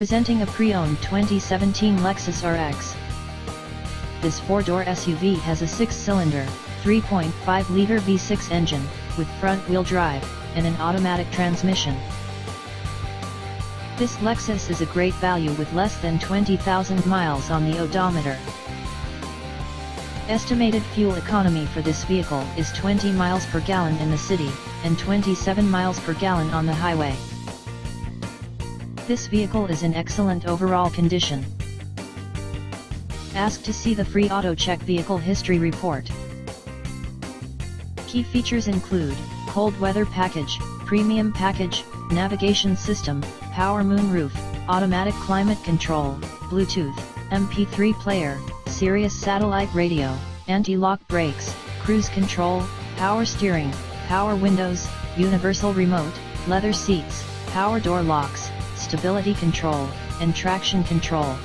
Presenting a pre-owned 2017 Lexus RX. This four-door SUV has a six-cylinder, 3.5-liter V6 engine, with front-wheel drive, and an automatic transmission. This Lexus is a great value with less than 20,000 miles on the odometer. Estimated fuel economy for this vehicle is 20 miles per gallon in the city, and 27 miles per gallon on the highway. This vehicle is in excellent overall condition. Ask to see the free AutoCheck Vehicle History Report. Key features include cold weather package, premium package, navigation system, power moonroof, automatic climate control, Bluetooth, MP3 player, Sirius satellite radio, anti-lock brakes, cruise control, power steering, power windows, universal remote, leather seats, power door locks, stability control, and traction control.